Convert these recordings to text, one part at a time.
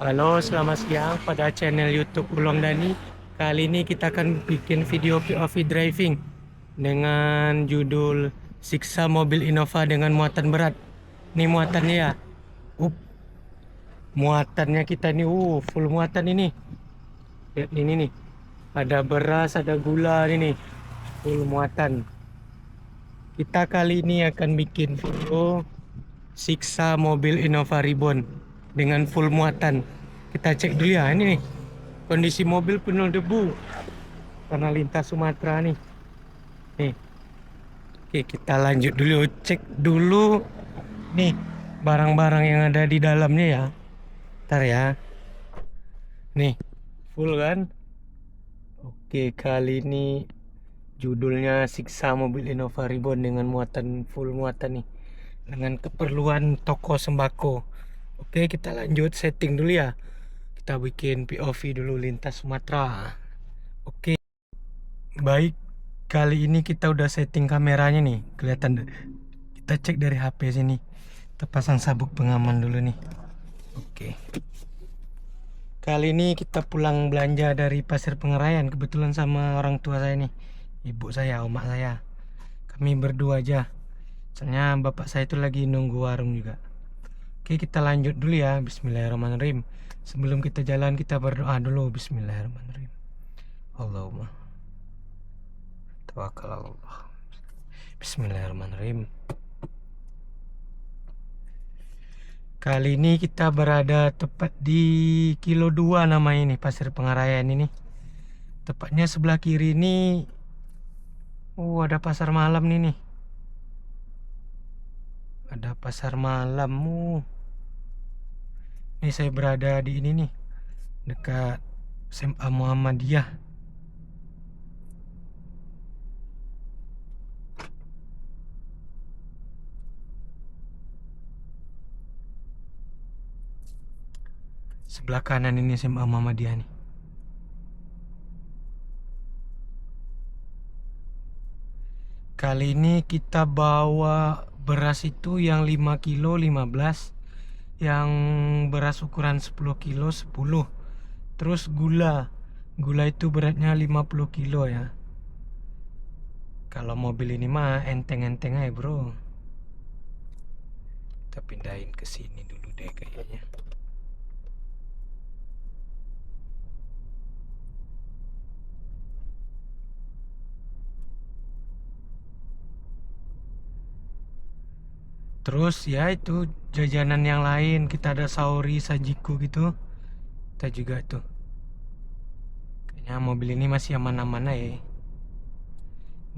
Halo, selamat siang pada channel YouTube Ulong Dani. Kali ini kita akan bikin video POV driving dengan judul Siksa Mobil Innova dengan Muatan Berat. Ini muatannya ya. Up, muatannya kita nih, full muatan ini. Lihat ini nih. Ada beras, ada gula ini nih. Full muatan. Kita kali ini akan bikin video siksa mobil Innova Reborn dengan full muatan. Kita cek dulu ya, ini nih. Kondisi mobil penuh debu karena lintas Sumatera nih. Nih, oke kita lanjut dulu cek dulu nih barang-barang yang ada di dalamnya ya. Ntar ya. Nih, full kan? Oke, kali ini judulnya Siksa Mobil Innova Reborn dengan muatan full muatan nih. Dengan keperluan toko sembako. Oke, kita lanjut setting dulu ya. Kita bikin POV dulu lintas Sumatera. Oke, baik. Kali ini kita udah setting kameranya nih. Kelihatan. Kita cek dari HP sini. Kita pasang sabuk pengaman dulu nih. Oke. Kali ini kita pulang belanja dari Pasir Pengerayan. Kebetulan sama orang tua saya nih. Ibu saya, omak saya. Kami berdua aja. Soalnya bapak saya itu lagi nunggu warung juga. Oke, kita lanjut dulu ya. Bismillahirrahmanirrahim. Sebelum kita jalan, kita berdoa dulu. Bismillahirrahmanirrahim. Allahumma tawakkal Allah. Bismillahirrahmanirrahim. Kali ini kita berada tepat di kilo 2 namanya ini, Pasir Pengarayan ini. Tepatnya sebelah kiri ini, ada pasar malam nih. Ada pasar malam. Ini saya berada di ini nih, dekat SMA Muhammadiyah. Sebelah kanan ini SMA Muhammadiyah nih. Kali ini kita bawa beras itu yang 5 kilo 15, yang beras ukuran 10 kilo 10. Terus gula. Gula itu beratnya 50 kilo ya. Kalau mobil ini mah enteng-enteng aja, Bro. Kita pindahin ke sini dulu deh kayaknya. Terus ya itu jajanan yang lain, kita ada saori, sajiku gitu. Kita juga tuh. Kayaknya mobil ini masih aman-aman aja.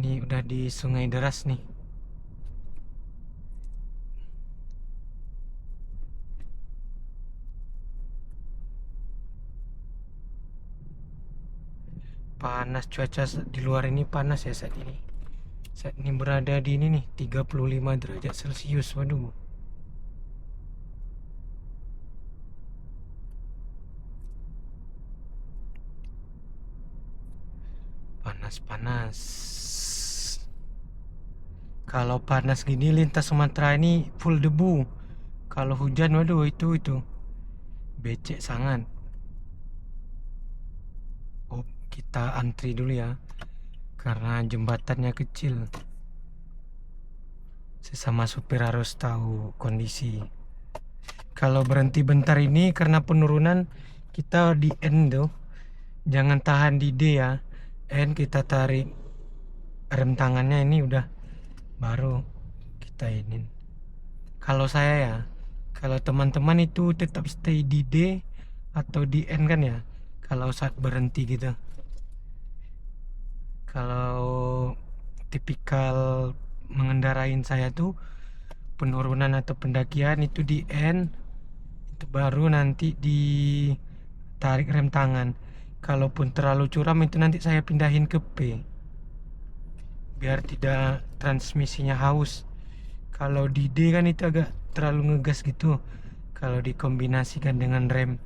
Ini udah di Sungai Deras nih. Panas, cuaca di luar ini panas ya saat ini. Saat ini berada di ini nih 35 derajat Celcius. Waduh. Panas-panas. Kalau panas gini lintas Sumatera ini full debu. Kalau hujan waduh itu becek sangat. Oh, kita antri dulu ya. Karena jembatannya kecil. Sesama supir harus tahu kondisi. Kalau berhenti bentar ini karena penurunan, kita di N tuh. Jangan tahan di D ya. N kita tarik rem tangannya ini udah baru kita ini. Kalau saya ya, kalau teman-teman itu tetap stay di D atau di N kan ya. Kalau saat berhenti gitu. Kalau tipikal mengendarain saya tuh penurunan atau pendakian itu di N, itu baru nanti ditarik rem tangan. Kalaupun terlalu curam itu nanti saya pindahin ke P biar tidak transmisinya haus. Kalau di D kan itu agak terlalu ngegas gitu kalau dikombinasikan dengan rem.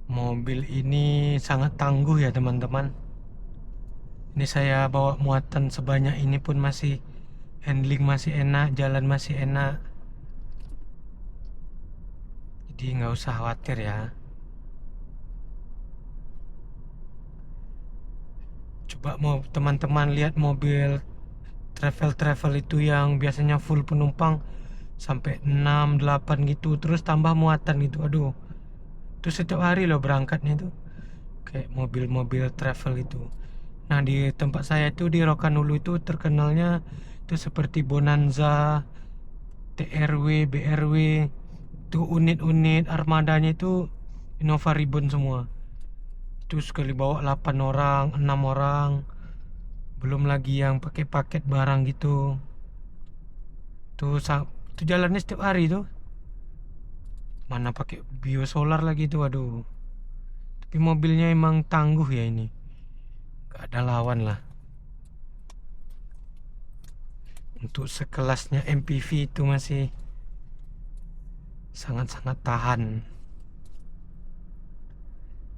Mobil ini sangat tangguh ya teman-teman. Ini saya bawa muatan sebanyak ini pun masih handling masih enak, jalan masih enak. Jadi nggak usah khawatir ya. Coba mau teman-teman lihat mobil travel itu yang biasanya full penumpang sampai 6 8 gitu, terus tambah muatan gitu. Aduh, itu setiap hari loh berangkatnya itu. Kayak mobil-mobil travel itu. Nah, di tempat saya itu di Rokanulu itu terkenalnya itu seperti Bonanza, TRW, BRW. Itu unit-unit armadanya itu Innova Ribbon semua. Itu sekali bawa 8 orang, 6 orang. Belum lagi yang pakai paket barang gitu. Tuh, tuh jalannya setiap hari tuh. Mana pakai biosolar lagi tuh, aduh. Tapi mobilnya emang tangguh ya ini. Gak ada lawan lah. Untuk sekelasnya MPV itu masih sangat-sangat tahan.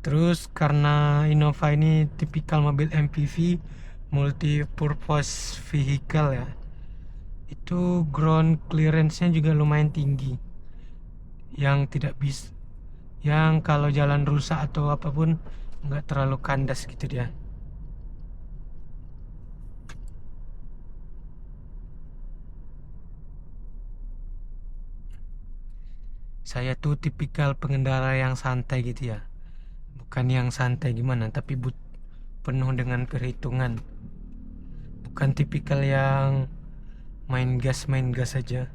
Terus karena Innova ini tipikal mobil MPV, multi purpose vehicle ya, itu ground clearance-nya juga lumayan tinggi, yang tidak bisa, yang kalau jalan rusak atau apapun nggak terlalu kandas gitu dia. Saya tuh tipikal pengendara yang santai gitu ya, bukan yang santai gimana, tapi penuh dengan perhitungan, bukan tipikal yang main gas saja.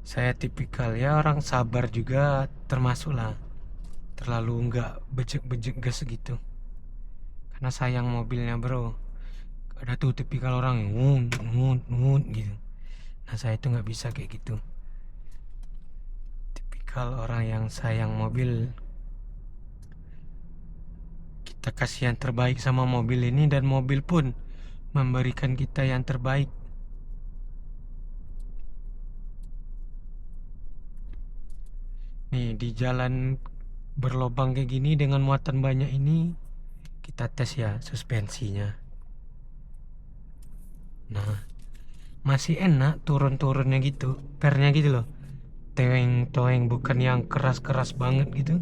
Saya tipikal ya orang sabar juga termasuk lah, terlalu nggak bejek-bejek gas gitu, karena sayang mobilnya bro. Ada tuh tipikal orang yang ngun ngun ngun gitu. Nah, saya itu nggak bisa kayak gitu. Tipikal orang yang sayang mobil. Kita kasih yang terbaik sama mobil ini, dan mobil pun memberikan kita yang terbaik. Nih, di jalan berlobang kayak gini dengan muatan banyak ini, kita tes ya suspensinya. Nah, masih enak turun-turunnya gitu, pernya gitu loh. Toeng-toeng, bukan yang keras-keras banget gitu.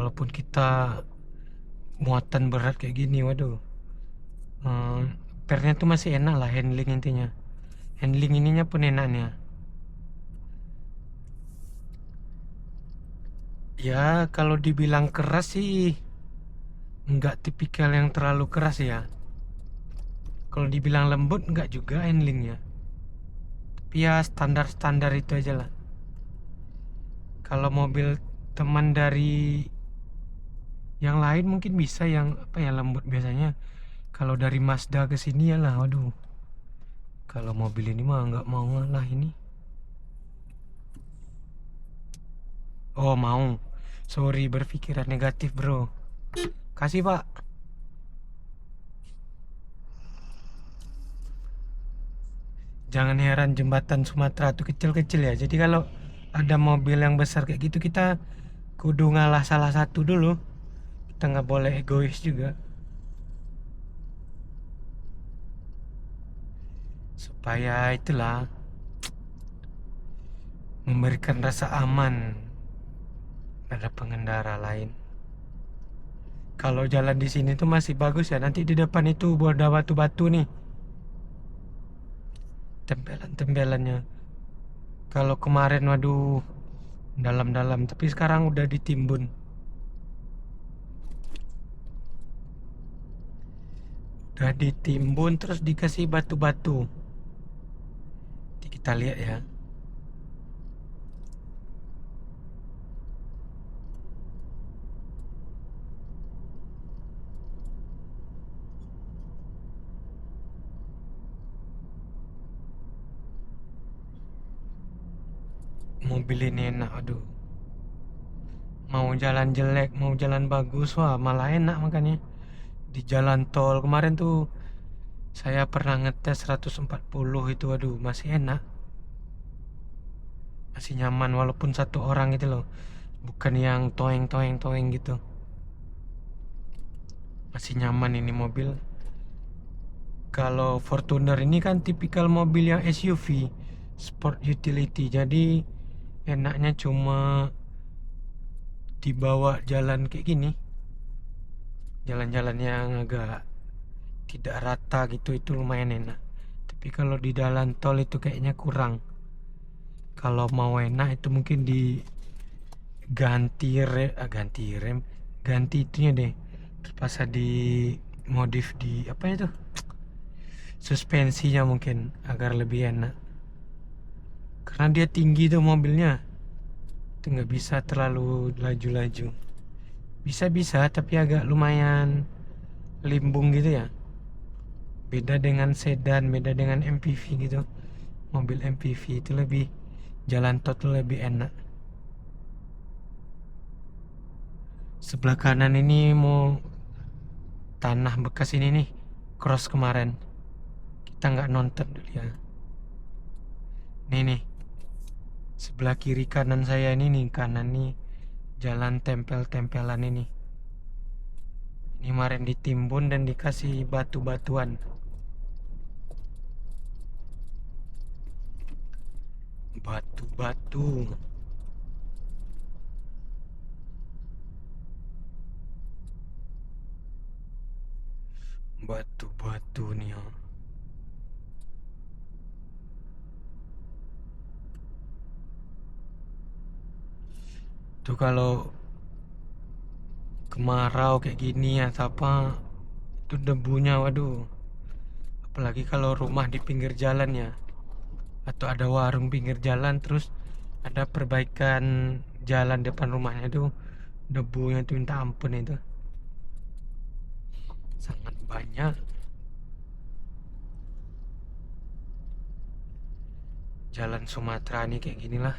Walaupun kita muatan berat kayak gini, waduh. Pernya tuh masih enak lah, handling intinya. Handling ininya pun enaknya. Ya, kalau dibilang keras sih nggak tipikal yang terlalu keras ya. Kalau dibilang lembut nggak juga handlingnya. Tapi ya standar-standar itu aja lah. Kalau mobil teman dari yang lain mungkin bisa yang apa ya lembut biasanya. Kalau dari Mazda ke sini ya lah, waduh. Kalau mobil ini mah nggak mau lah ini. Oh mau. Sorry, berpikiran negatif bro. Kasih pak. Jangan heran jembatan Sumatera tuh kecil-kecil ya. Jadi kalau ada mobil yang besar kayak gitu, kita kudu ngalah salah satu dulu. Kita nggak boleh egois juga. Supaya itulah memberikan rasa aman pada pengendara lain. Kalau jalan di sini tuh masih bagus ya. Nanti di depan itu ada batu-batu nih, tempelan-tempelannya. Kalau kemarin waduh dalam-dalam, tapi sekarang udah ditimbun. Udah ditimbun terus dikasih batu-batu. Nanti kita lihat ya. Mobil ini enak, aduh. Mau jalan jelek, mau jalan bagus, wah malah enak makanya. Di jalan tol kemarin tuh saya pernah ngetes 140 itu, aduh masih enak. Masih nyaman walaupun satu orang itu loh. Bukan yang toeng toeng toeng gitu. masih nyaman ini mobil. Kalau Fortuner ini kan tipikal mobil yang SUV, sport utility, jadi enaknya cuma dibawa jalan kayak gini, jalan-jalan yang agak tidak rata gitu, itu lumayan enak. Tapi kalau di jalan tol itu kayaknya kurang. Kalau mau enak itu mungkin ganti itunya deh, terus pas di modif di apa itu, suspensinya mungkin agar lebih enak, karena dia tinggi tuh mobilnya, itu nggak bisa terlalu laju-laju. Bisa tapi agak lumayan limbung gitu ya. Beda dengan sedan, beda dengan MPV gitu. Mobil MPV itu lebih, jalan tol tuh lebih enak. Sebelah kanan ini mau tanah bekas ini nih, cross kemarin kita nggak nonton dulu ya. Nih sebelah kiri kanan saya ini nih, kanan nih jalan tempel-tempelan ini kemarin ditimbun dan dikasih batu-batuan. Batu-batu. Batu-batu nih ya. Tuh kalau kemarau kayak gini ya, apa itu debunya, waduh. Apalagi kalau rumah di pinggir jalan ya, atau ada warung pinggir jalan, terus ada perbaikan jalan depan rumahnya, itu debunya tuh minta ampun, itu sangat banyak. Jalan Sumatera nih kayak ginilah,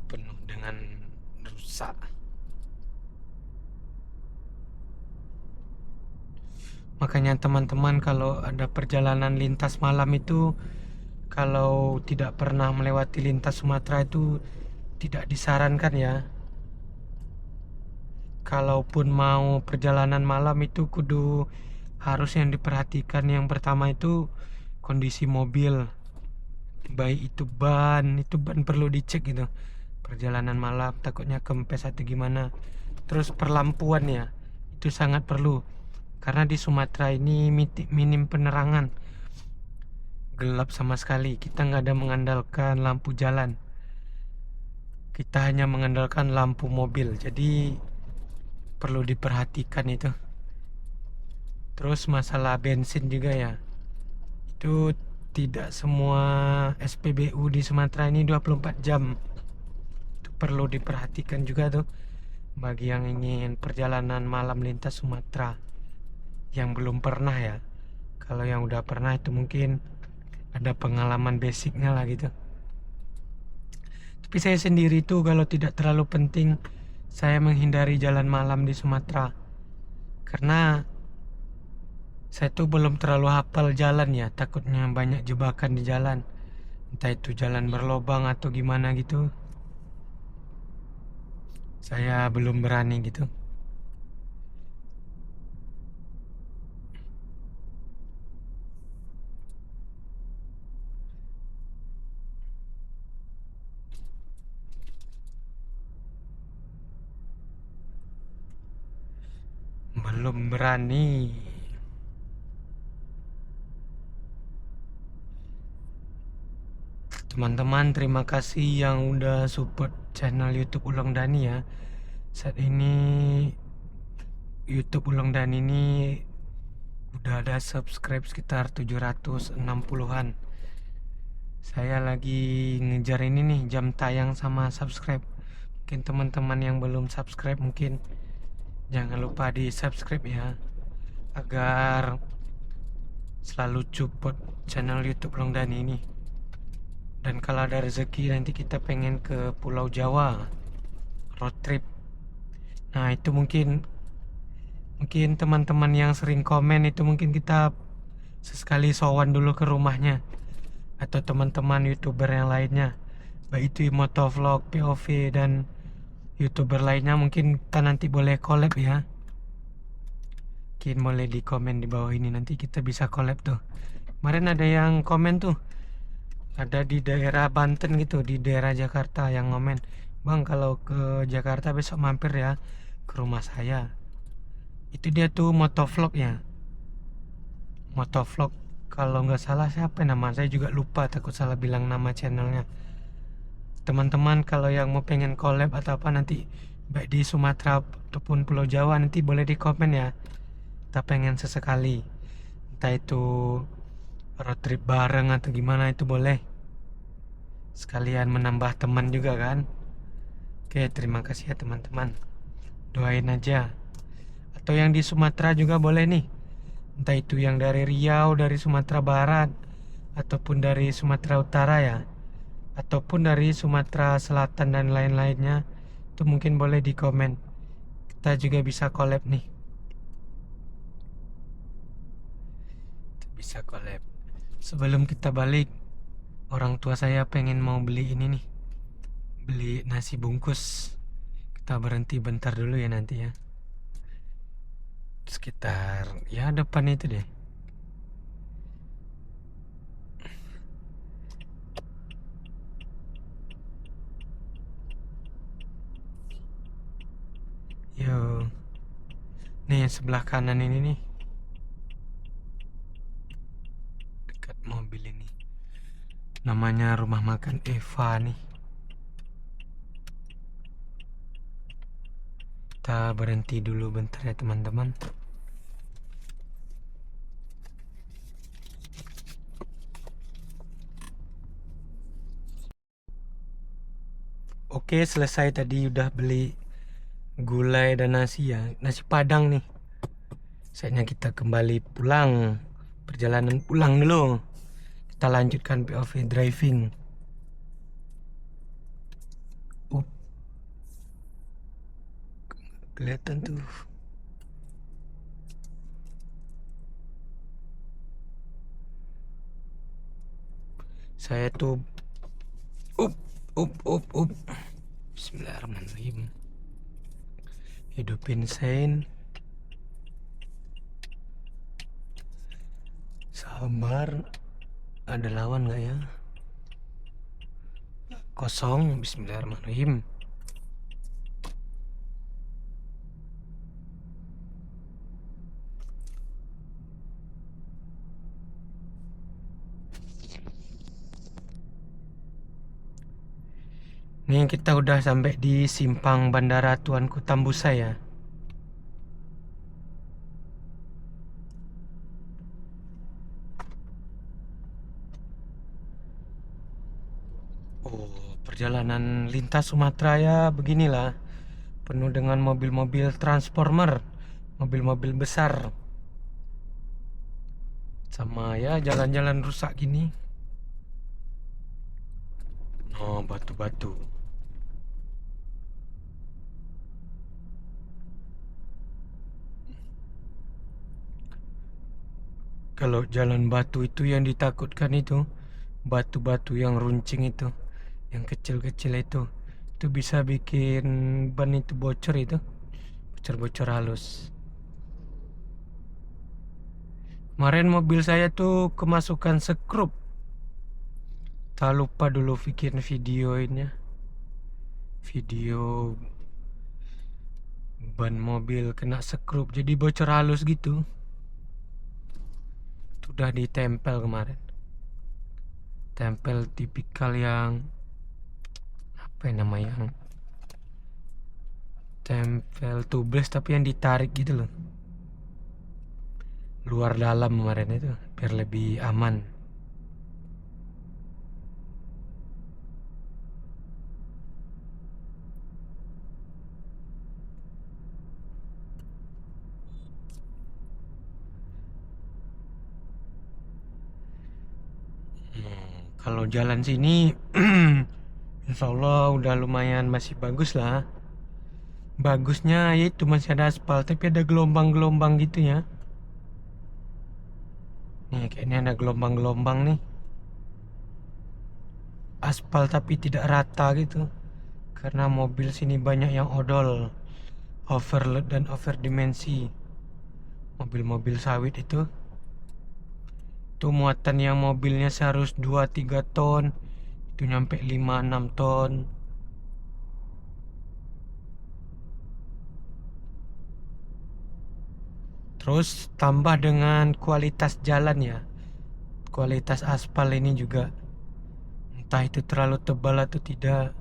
penuh dengan rusak. Makanya teman-teman kalau ada perjalanan lintas malam itu, kalau tidak pernah melewati lintas Sumatera itu tidak disarankan ya. Kalaupun mau perjalanan malam itu kudu harus yang diperhatikan, yang pertama itu kondisi mobil, baik itu ban perlu dicek gitu. Perjalanan malam takutnya kempes atau gimana. Terus perlampuan ya, itu sangat perlu, karena di Sumatera ini minim penerangan, gelap sama sekali. Kita nggak ada mengandalkan lampu jalan, kita hanya mengandalkan lampu mobil, jadi perlu diperhatikan itu. Terus masalah bensin juga ya, itu tidak semua SPBU di Sumatera ini 24 jam. Itu perlu diperhatikan juga tuh, bagi yang ingin perjalanan malam lintas Sumatera, yang belum pernah ya. Kalau yang udah pernah itu mungkin ada pengalaman basicnya lah gitu. Tapi saya sendiri tuh kalau tidak terlalu penting, saya menghindari jalan malam di Sumatera, karena saya tuh belum terlalu hafal jalan ya, takutnya banyak jebakan di jalan, entah itu jalan berlobang atau gimana gitu. Saya belum berani gitu. Belum berani. Teman-teman, terima kasih yang udah support channel YouTube Ulang Dani ya. Saat ini YouTube Ulang Dani ini udah ada subscribe sekitar 760-an. Saya lagi ngejar ini nih, jam tayang sama subscribe. Mungkin teman-teman yang belum subscribe, mungkin jangan lupa di subscribe ya, agar selalu support channel YouTube Ulang Dani ini. Dan kalau ada rezeki nanti kita pengen ke Pulau Jawa, road trip. Nah itu mungkin teman-teman yang sering komen itu, mungkin kita sesekali sowan dulu ke rumahnya, atau teman-teman YouTuber yang lainnya, baik itu motovlog, POV, dan YouTuber lainnya mungkin kita nanti boleh collab ya. Mungkin boleh di komen di bawah ini, nanti kita bisa collab tuh. Kemarin ada yang komen tuh, ada di daerah Banten gitu, di daerah Jakarta yang ngomen, "Bang, kalau ke Jakarta besok mampir ya ke rumah saya." Itu dia tuh motovlog ya. Motovlog, kalau nggak salah siapa nama, saya juga lupa, takut salah bilang nama channelnya. Teman-teman kalau yang mau pengen collab atau apa nanti, baik di Sumatera ataupun Pulau Jawa, nanti boleh di komen ya. Kita pengen sesekali, entah itu road trip bareng atau gimana, itu boleh. Sekalian menambah teman juga kan. Oke, terima kasih ya teman-teman. Doain aja. Atau yang di Sumatera juga boleh nih. Entah itu yang dari Riau, dari Sumatera Barat, ataupun dari Sumatera Utara ya, ataupun dari Sumatera Selatan dan lain-lainnya. Itu mungkin boleh di komen. Kita juga bisa collab nih. Kita bisa collab. Sebelum kita balik, orang tua saya pengen mau beli ini nih. Beli nasi bungkus. Kita berhenti bentar dulu ya nanti ya. Sekitar ya depan itu deh. Yo, nih yang sebelah kanan ini nih, dekat mobil ini. Namanya rumah makan Eva nih. Kita berhenti dulu bentar ya teman-teman. Oke, selesai tadi udah beli gulai dan nasi ya. Nasi Padang nih. Saatnya kita kembali pulang. Perjalanan pulang dulu. Kita lanjutkan POV driving. Kelihatan tuh. Saya tuh up. Bismillahirrahmanirrahim. Hidupin sen. Sabar. Ada lawan nggak ya? Kosong. Bismillahirrahmanirrahim. Nih kita udah sampai di simpang Bandara Tuanku Tambusa ya. Oh, perjalanan lintas Sumatera ya beginilah. Penuh dengan mobil-mobil transformer, mobil-mobil besar. Sama ya jalan-jalan rusak gini. Oh, batu-batu. Kalau jalan batu itu yang ditakutkan itu batu-batu yang runcing itu, yang kecil-kecil itu bisa bikin ban itu bocor, itu bocor-bocor halus. Kemarin mobil saya tuh kemasukan sekrup. Tak lupa dulu bikin videonya, video ban mobil kena sekrup jadi bocor halus gitu. Sudah ditempel kemarin. Tempel tipikal yang apa namanya, yang tempel tubles tapi yang ditarik gitu loh, luar dalam kemarin itu biar lebih aman. Kalau jalan sini insya Allah udah lumayan masih bagus lah. Bagusnya yaitu masih ada aspal tapi ada gelombang-gelombang gitu ya. Nih kayaknya ada gelombang-gelombang nih. Aspal tapi tidak rata gitu. karena mobil sini banyak yang odol, overload dan overdimensi. Mobil-mobil sawit itu muatan yang mobilnya seharus 2-3 ton, itu nyampe 5-6 ton. Terus tambah dengan kualitas jalan ya, kualitas aspal ini juga entah itu terlalu tebal atau tidak.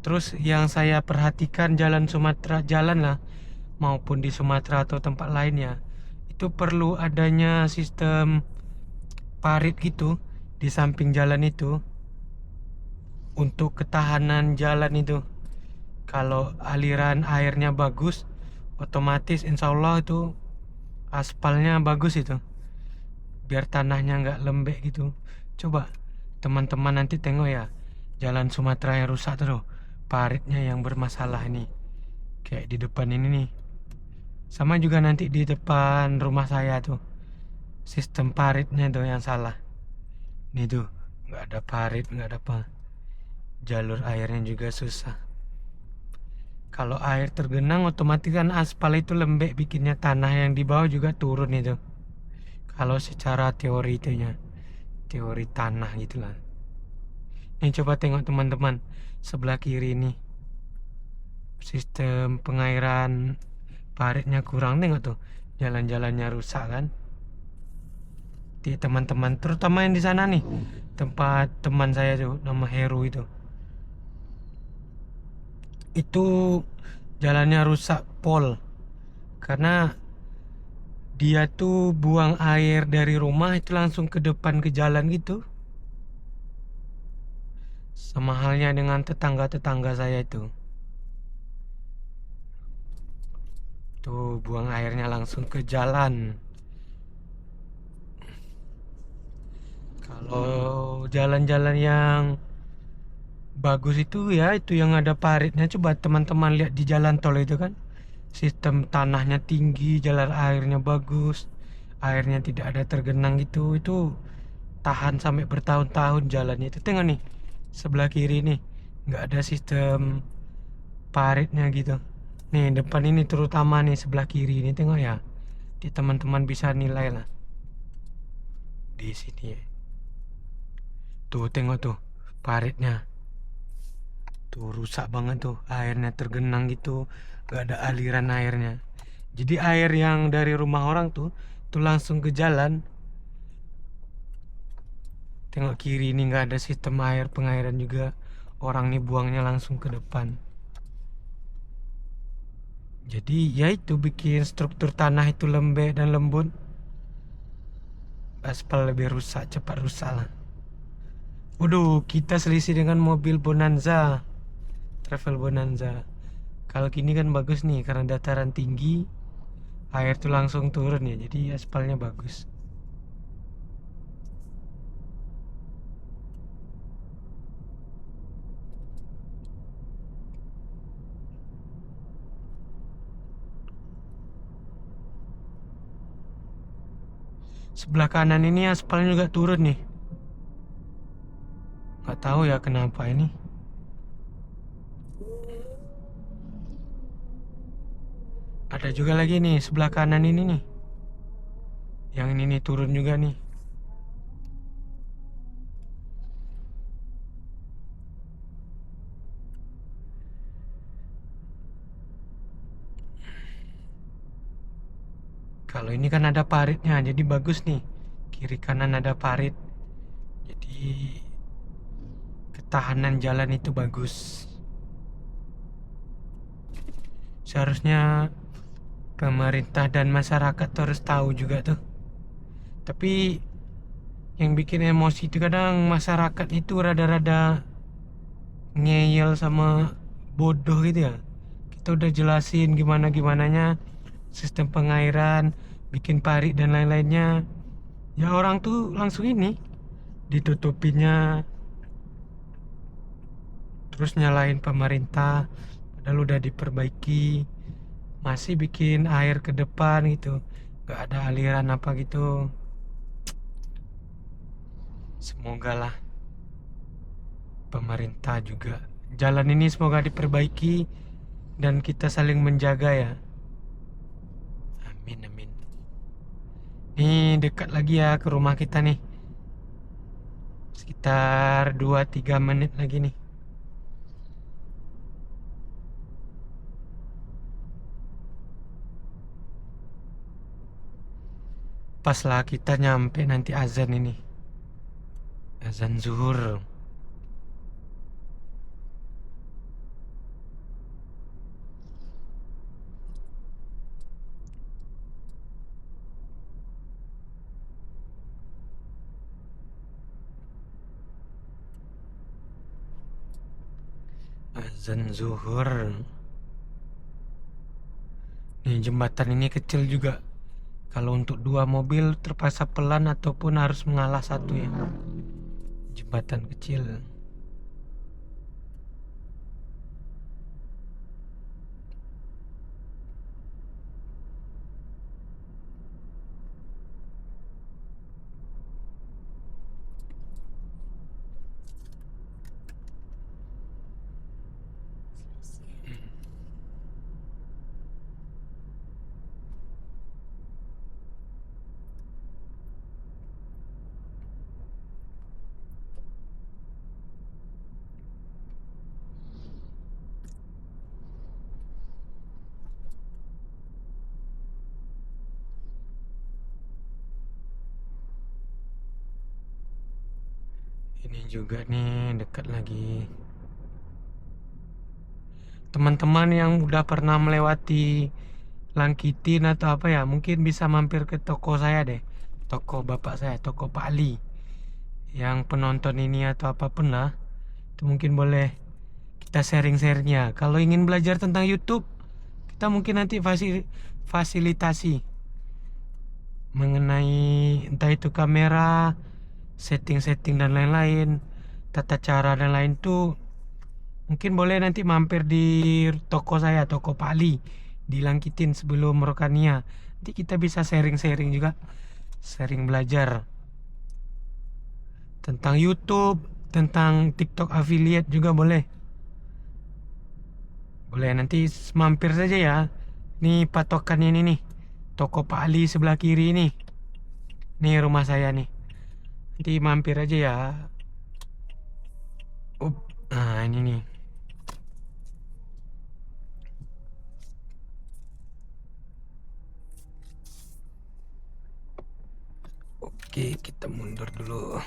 Terus yang saya perhatikan jalan Sumatera, jalan lah maupun di Sumatera atau tempat lainnya, itu perlu adanya sistem parit gitu di samping jalan itu untuk ketahanan jalan itu. Kalau aliran airnya bagus, otomatis insya Allah itu aspalnya bagus itu, biar tanahnya nggak lembek gitu. Coba teman-teman nanti tengok ya, jalan Sumatera yang rusak tuh, paritnya yang bermasalah ini. Kayak di depan ini nih. Sama juga nanti di depan rumah saya tuh, sistem paritnya tuh yang salah. Ini tuh, nggak ada parit, nggak ada apa. Jalur airnya juga susah. Kalau air tergenang otomatis kan aspal itu lembek, bikinnya tanah yang di bawah juga turun itu. Kalau secara teori itunya, teori tanah gitulah. Ini coba tengok teman-teman, sebelah kiri ini sistem pengairan paritnya kurang, tengok tuh jalan-jalannya rusak kan. Di teman-teman terutama yang di sana nih, tempat teman saya tuh nama Heru itu jalannya rusak pol karena dia tuh buang air dari rumah itu langsung ke depan ke jalan gitu. Sama halnya dengan tetangga-tetangga saya itu. Tuh buang airnya langsung ke jalan. Kalau jalan-jalan yang bagus itu ya itu yang ada paritnya. Coba teman-teman lihat di jalan tol itu kan, sistem tanahnya tinggi, jalan airnya bagus, airnya tidak ada tergenang gitu. Itu tahan sampai bertahun-tahun jalannya itu. Tengok nih sebelah kiri nih, nggak ada sistem paritnya gitu. Nih depan ini terutama nih sebelah kiri ini, tengok ya, di teman-teman bisa nilai lah di sini ya. Tuh tengok tuh paritnya tuh rusak banget tuh, airnya tergenang gitu, gak ada aliran airnya. Jadi air yang dari rumah orang tuh langsung ke jalan. Tengok kiri ini nggak ada sistem air pengairan juga, orang nih buangnya langsung ke depan. Jadi ya itu bikin struktur tanah itu lembek dan lembut, aspal lebih rusak, cepat rusak lah. Waduh, kita selisih dengan mobil Bonanza, Travel Bonanza. Kalau gini kan bagus nih karena dataran tinggi, air tuh langsung turun ya, jadi aspalnya bagus. Sebelah kanan ini aspalnya juga turun nih. Nggak tahu ya kenapa ini. Ada juga lagi nih sebelah kanan ini nih. Yang ini nih turun juga nih. Kalau ini kan ada paritnya, jadi bagus nih. Kiri kanan ada parit. Jadi ketahanan jalan itu bagus. Seharusnya pemerintah dan masyarakat tuh harus tahu juga tuh. Tapi yang bikin emosi itu kadang masyarakat itu rada-rada ngeyel sama bodoh gitu ya. Kita udah jelasin gimana-gimananya sistem pengairan, bikin parit dan lain-lainnya. Ya orang tuh langsung ini ditutupinya, terus nyalain pemerintah padahal udah diperbaiki, masih bikin air ke depan gitu, gak ada aliran apa gitu. Semoga lah pemerintah juga jalan ini semoga diperbaiki dan kita saling menjaga ya. Amin amin. Nih dekat lagi ya ke rumah kita nih. Sekitar 2-3 menit lagi nih. Pas lah kita nyampe nanti azan ini. Azan zuhur. Azan zuhur. Nih jembatan ini kecil juga. Kalau untuk 2 mobil terpaksa pelan ataupun harus mengalah satu ya. Jembatan kecil. Ini juga nih dekat lagi. Teman-teman yang udah pernah melewati Langkitin atau apa ya, mungkin bisa mampir ke toko saya deh. Toko bapak saya, toko Pak Ali. Yang penonton ini atau apapun lah, itu mungkin boleh kita sharing-sharing ya. Kalau ingin belajar tentang YouTube, kita mungkin nanti fasilitasi mengenai entah itu kamera, setting-setting dan lain-lain, tata cara dan lain tuh mungkin boleh nanti mampir di toko saya, toko Pak Ali di Langkitin sebelum Rokania. Nanti kita bisa sharing-sharing juga, sharing belajar tentang YouTube, tentang TikTok affiliate juga boleh. Boleh nanti mampir saja ya. Nih patokan ini nih. Toko Pak Ali sebelah kiri nih. Nih rumah saya nih. Nanti mampir aja ya. Nah ini nih. Oke, kita mundur dulu.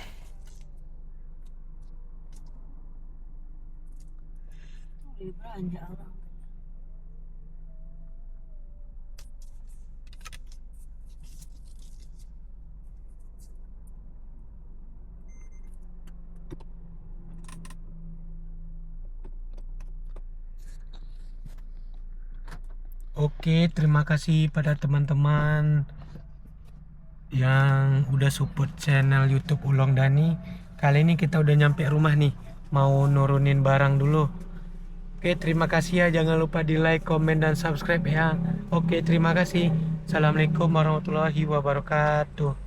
Oke, terima kasih pada teman-teman yang udah support channel YouTube Ulong Dani. Kali ini kita udah nyampe rumah nih, mau nurunin barang dulu. Oke, terima kasih ya. Jangan lupa di like, komen, dan subscribe ya. Oke, terima kasih. Assalamualaikum warahmatullahi wabarakatuh.